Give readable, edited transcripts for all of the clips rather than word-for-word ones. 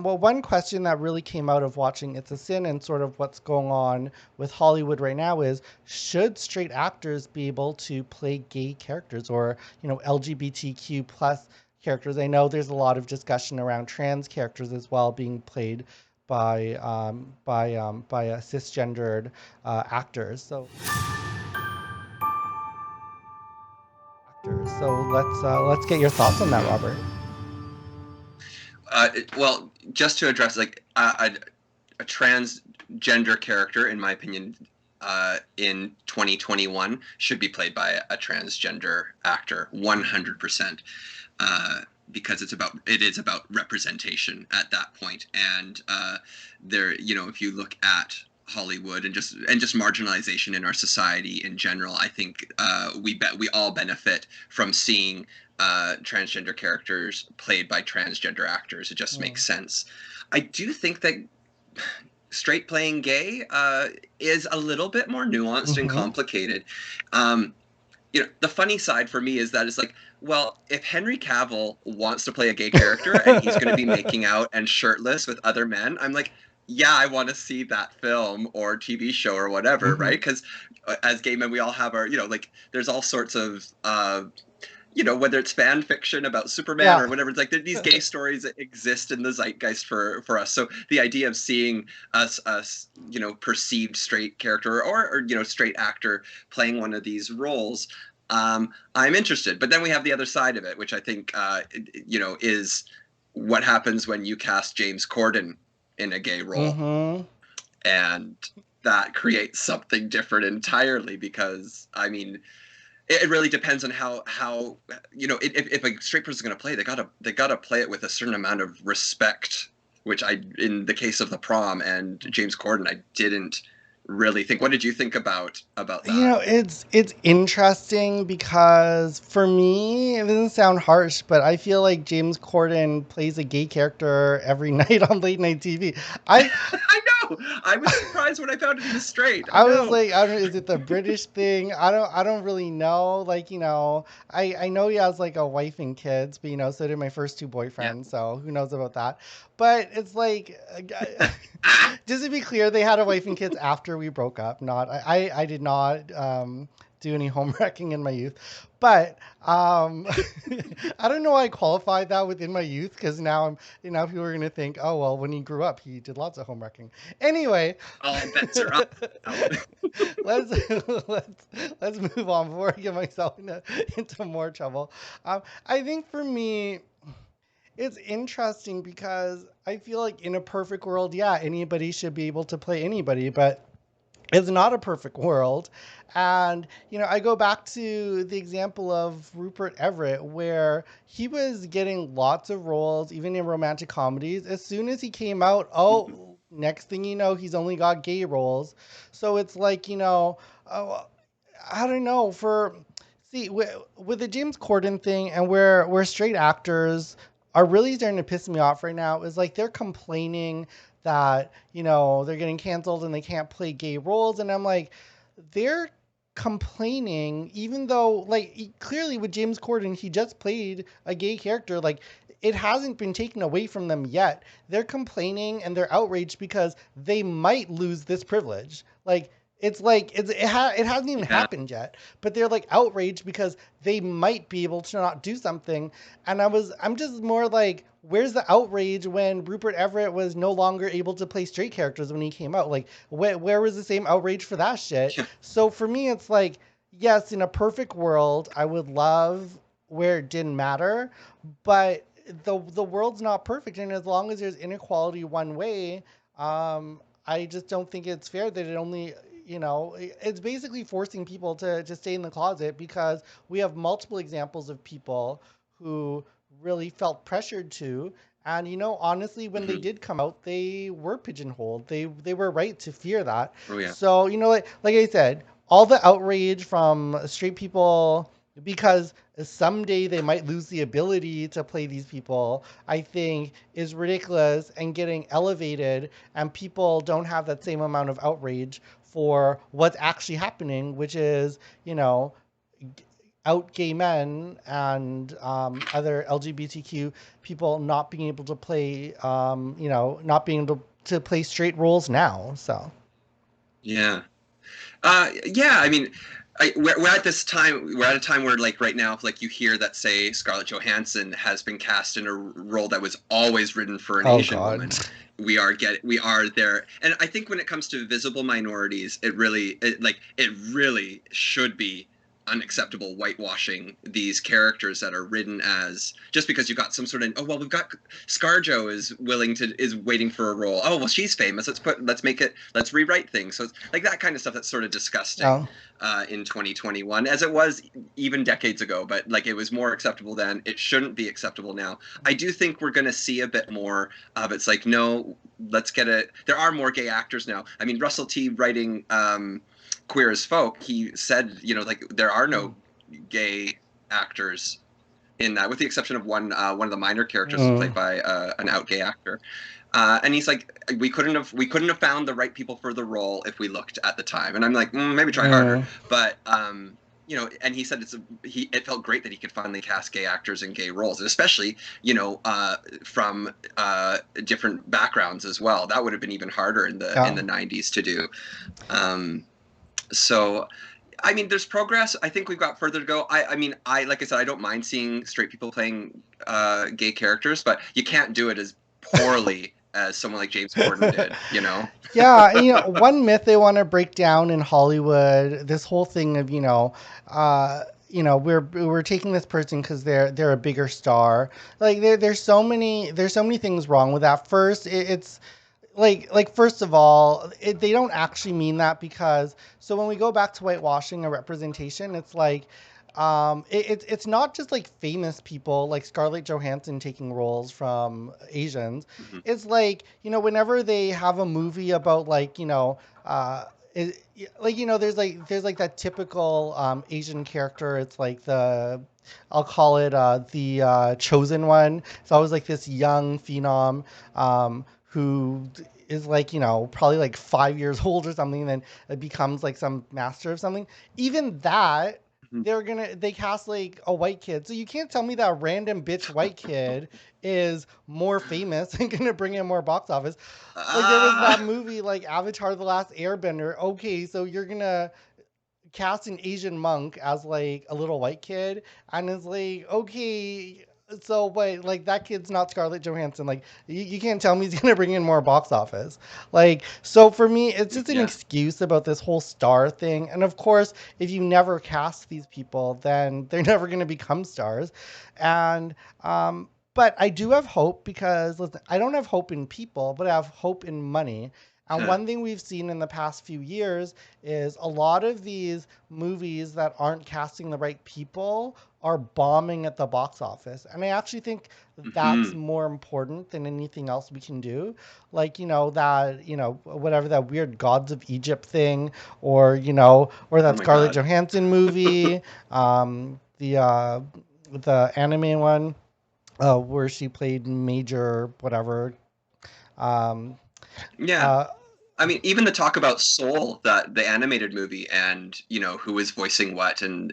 Well, one question that really came out of watching It's a Sin and sort of what's going on with Hollywood right now is, should straight actors be able to play gay characters, or, LGBTQ plus characters? I know there's a lot of discussion around trans characters as well being played by cisgendered actors. So let's get your thoughts on that, Robert. Well, just to address like a transgender character, in my opinion, in 2021 should be played by a transgender actor, 100%. Because it is about representation at that point, and if you look at Hollywood and just marginalization in our society in general, I think we all benefit from seeing transgender characters played by transgender actors. It just Mm. makes sense. I do think that straight playing gay is a little bit more nuanced and Mm-hmm. complicated. Um, the funny side for me is that it's like, well, if Henry Cavill wants to play a gay character and he's going to be making out and shirtless with other men, I'm like, yeah, I want to see that film or TV show or whatever, Mm-hmm. right? Because as gay men, we all have our, like, there's all sorts of whether it's fan fiction about Superman Yeah. or whatever, it's like these gay stories that exist in the zeitgeist for us. So the idea of seeing us perceived straight character or straight actor playing one of these roles, I'm interested. But then we have the other side of it, which I think is what happens when you cast James Corden in a gay role, Mm-hmm. and that creates something different entirely. Because I mean, it really depends on how if a straight person's going to play, they gotta play it with a certain amount of respect, which I, in the case of The Prom and James Corden, I didn't really think. What did you think about that? It's interesting because for me, it doesn't sound harsh, but I feel like James Corden plays a gay character every night on late night TV. I I know. I was surprised when I found he was straight. I I was know. like, I don't, is it the British thing? I don't really know. Like, I know he has like a wife and kids, but so did my first two Yeah. boyfriends, so who knows about that. But it's like, just to be clear, they had a wife and kids after we broke up. Not I did not do any home wrecking in my youth, but I don't know why I qualified that within my youth, because now people are gonna think, oh well, when he grew up, he did lots of home wrecking. Anyway, All bets are up now. let's let's move on before I get myself into more trouble. I think for me, it's interesting because I feel like in a perfect world, yeah, anybody should be able to play anybody, but it's not a perfect world. And, I go back to the example of Rupert Everett, where he was getting lots of roles, even in romantic comedies. As soon as he came out, oh, next thing you know, he's only got gay roles. So it's like, uh, I don't know. See, with the James Corden thing, and where straight actors are really starting to piss me off right now, is like they're complaining that they're getting canceled and they can't play gay roles, and I'm like, they're complaining even though, like, clearly with James Corden, he just played a gay character. Like, it hasn't been taken away from them yet. They're complaining and they're outraged because they might lose this privilege. It hasn't even Yeah. happened yet, but they're like outraged because they might be able to not do something. And I'm just more like, where's the outrage when Rupert Everett was no longer able to play straight characters when he came out? Like, where was the same outrage for that shit? Yeah. So for me, it's like, yes, in a perfect world, I would love where it didn't matter, but the world's not perfect, and as long as there's inequality one way, I just don't think it's fair that it only, it's basically forcing people to stay in the closet, because we have multiple examples of people who really felt pressured to. And honestly, when they Hmm. did come out, they were pigeonholed. They were right to fear that. Oh yeah. So like I said, all the outrage from straight people because someday they might lose the ability to play these people, I think is ridiculous and getting elevated, and people don't have that same amount of outrage for what's actually happening, which is, out gay men and other LGBTQ people not being able to play, not being able to play straight roles now. So, Yeah. Yeah, I mean, we're at this time. We're at a time where, like, right now, like, you hear that, say, Scarlett Johansson has been cast in a role that was always written for an oh Asian God. woman. We are there, and I think when it comes to visible minorities, it really should be unacceptable whitewashing these characters that are written as, just because you got some sort of, oh well, we've got ScarJo is waiting for a role. Oh well, she's famous. Let's rewrite things. So it's like that kind of stuff that's sort of disgusting Oh, in 2021, as it was even decades ago. But like, it was more acceptable then. It shouldn't be acceptable now. I do think we're going to see a bit more of it's like, no, let's get it. There are more gay actors now. I mean, Russell T writing Queer as Folk, he said, like, there are no gay actors in that, with the exception of one of the minor characters is mm, played by an out gay actor. And he's like, we couldn't have found the right people for the role if we looked at the time. And I'm like, maybe try harder. mm, But and he said it felt great that he could finally cast gay actors in gay roles, and especially from different backgrounds as well. That would have been even harder in the yeah. '90s to do. Um, so I mean, there's progress. I think we've got further to go. I mean, like I said, I don't mind seeing straight people playing gay characters, but you can't do it as poorly as someone like James Corden did. Yeah, one myth they want to break down in Hollywood, this whole thing of, we're taking this person because they're a bigger star. Like there's so many things wrong with that. First, it's like first of all, they don't actually mean that, because so when we go back to whitewashing a representation, it's like it's not just like famous people like Scarlett Johansson taking roles from Asians. Hmm. It's like, whenever they have a movie about like, it, like, there's like that typical Asian character. It's like I'll call it the chosen one. It's always like this young phenom who is like, probably like 5 years old or something, and then it becomes like some master of something. Even that, they cast like a white kid. So you can't tell me that random bitch white kid is more famous and gonna bring in more box office. Like there was that Ah, movie like Avatar the Last Airbender. Okay, so you're gonna cast an Asian monk as like a little white kid, and it's like, okay, so wait, like that kid's not Scarlett Johansson. Like you can't tell me he's gonna bring in more box office. Like, so for me, it's just an yeah. excuse about this whole star thing. And of course, if you never cast these people, then they're never gonna become stars. And but I do have hope, because listen, I don't have hope in people, but I have hope in money. And Huh. one thing we've seen in the past few years is a lot of these movies that aren't casting the right people are bombing at the box office. And I actually think that's Hmm. more important than anything else we can do. Like, whatever that weird Gods of Egypt thing, or Oh that my Scarlett God. Johansson movie, the anime one, where she played Major, whatever. Um, Yeah. uh, I mean, even the talk about Soul, that the animated movie, and who is voicing what, and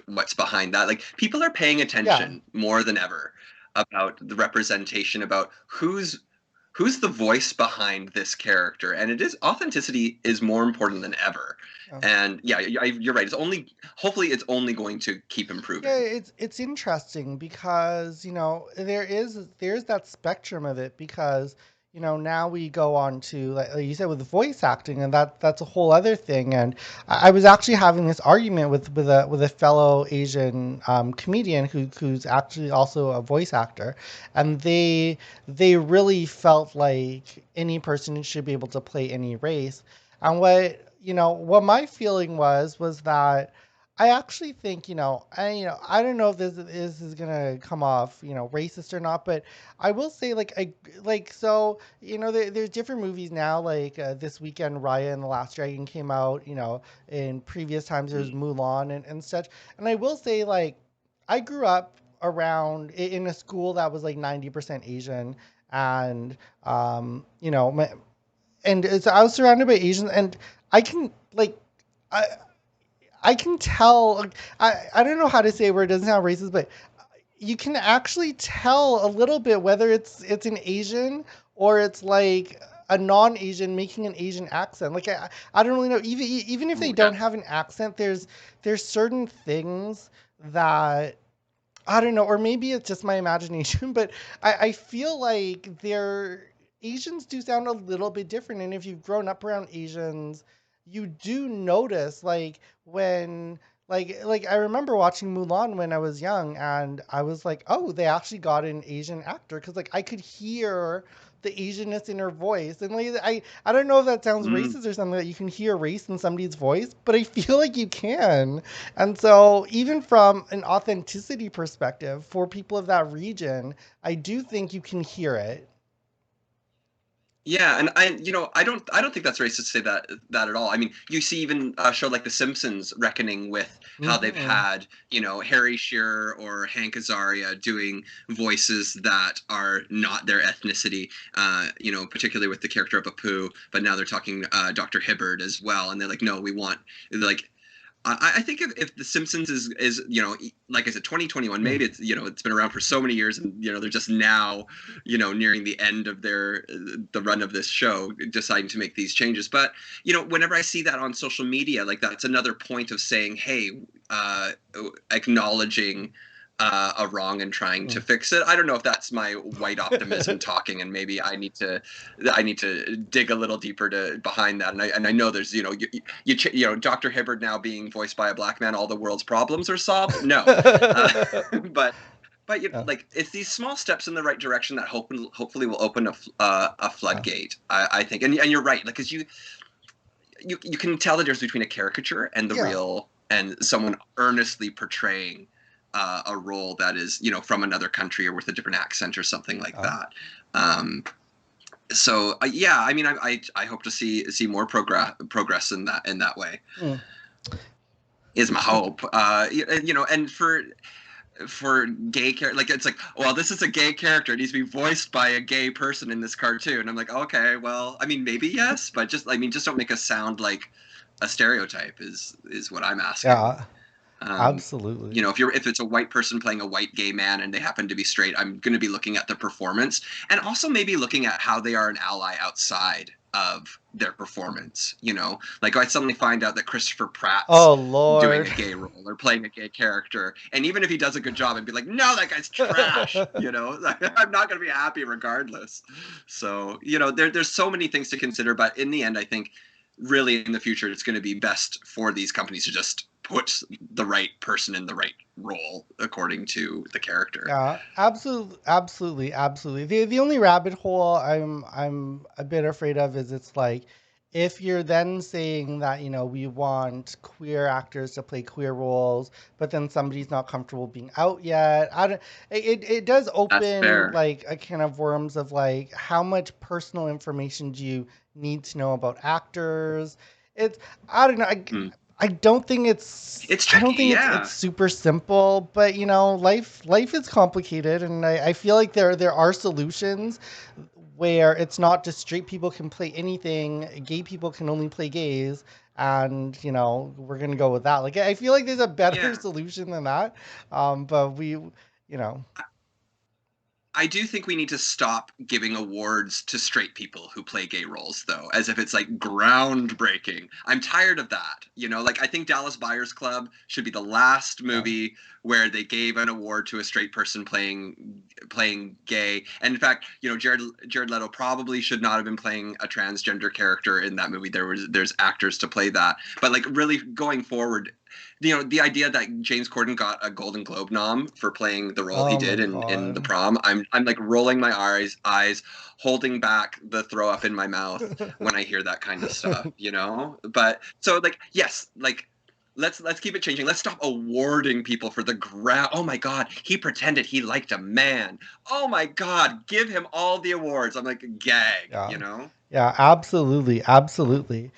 what's behind that. Like, people are paying yeah. attention more than ever about the representation, about who's the voice behind this character, and authenticity is more important than ever. Yeah. And yeah, you're right. Hopefully it's only going to keep Yeah, improving. it's interesting because there's that spectrum of it, because now we go on to, like you said, with the voice acting, and that's a whole other thing. And I was actually having this argument with a fellow Asian comedian who's actually also a voice actor, and they really felt like any person should be able to play any race. And what my feeling was that I actually think, I don't know if this is gonna come off, racist or not, but I will say, so, there's different movies now, like this weekend, Raya and the Last Dragon came out. In previous times there was Mhm. Mulan and such. And I will say, like, I grew up in a school that was like 90% Asian, and and so I was surrounded by Asians, and I can like. I, I can tell. Like, I don't know how to say it where it doesn't sound racist, but you can actually tell a little bit whether it's an Asian or it's like a non-Asian making an Asian accent. Like I don't really know. Even if they Ooh, yeah. don't have an accent, there's certain things that I don't know, or maybe it's just my imagination, but I feel like their Asians do sound a little bit different. And if you've grown up around Asians, you do notice when like I remember watching Mulan when I was young and I was like, oh, they actually got an Asian actor because like I could hear the Asianness in her voice. And like I don't know if that sounds Mm. racist or something that you can hear race in somebody's voice, but I feel like you can. And so, even from an authenticity perspective, for people of that region, I do think you can hear it. Yeah, and I don't think that's racist to say that at all. I mean, you see even a show like The Simpsons reckoning with how they've Hmm. had, Harry Shearer or Hank Azaria doing voices that are not their ethnicity, particularly with the character of Apu, but now they're talking Dr. Hibbard as well, and they're like, no, we want like I think if The Simpsons is like I said, 2021, maybe it's been around for so many years, and they're just now nearing the end of the run of this show, deciding to make these changes. But whenever I see that on social media, like that's another point of saying, hey, uh, acknowledging a wrong and trying to fix it. I don't know if that's my white optimism talking, and maybe I need to dig a little deeper to behind that. And I know there's Dr. Hibbard now being voiced by a black man, all the world's problems are solved. No, uh, but Yeah, like it's these small steps in the right direction that hopefully will open a yeah, floodgate. I think, and you're right, like because you can tell the difference between a caricature and the yeah, real and someone earnestly portraying a role that is from another country or with a different accent or something like yeah. that. So yeah, I mean, I hope to see more progress in that way Mm. is my hope. And for gay character, like it's like, well, this is a gay character, it needs to be voiced by a gay person in this cartoon. I'm like, okay, well, I mean, maybe yes, but just don't make us sound like a stereotype is what I'm asking. Yeah, um, absolutely. if it's a white person playing a white gay man and they happen to be straight, I'm going to be looking at the performance, and also maybe looking at how they are an ally outside of their performance. Like I suddenly find out that Christopher Pratt's Oh doing Lord. a gay role or playing a gay character, and even if he does a good job, I'd be like, no, that guy's trash. I'm not going to be happy regardless. So there's so many things to consider, but in the end, I think really in the future it's going to be best for these companies to just put the right person in the right role according to the character. Yeah, absolutely, absolutely, absolutely. The only rabbit hole I'm a bit afraid of is it's like if you're then saying that, we want queer actors to play queer roles, but then somebody's not comfortable being out yet. I don't, it does That's open fair. like a can of worms of like how much personal information do you need to know about actors? It's I don't know. Mm. It's I don't tricky, think it's yeah. super simple, but life is complicated, and I feel like there are solutions where it's not just straight people can play anything, gay people can only play gays, and we're gonna go with that. Like I feel like there's a better Yeah, solution than that, but know, I do think we need to stop giving awards to straight people who play gay roles, though, as if it's like groundbreaking. I'm tired of that. Like I think Dallas Buyers Club should be the last yeah. movie where they gave an award to a straight person playing gay. And in fact, Jared Leto probably should not have been playing a transgender character in that movie. There's actors to play that, but like really going forward, the idea that James Corden got a Golden Globe nom for playing the role he Oh did my in The god. Prom, I'm like rolling my eyes, holding back the throw up in my mouth when I hear that kind of stuff. But so like yes, like let's keep it changing. Let's stop awarding people for the ground. Oh my god, he pretended he liked a man. Oh my god, give him all the awards. I'm like gag, Yeah. you know? Yeah, absolutely, absolutely.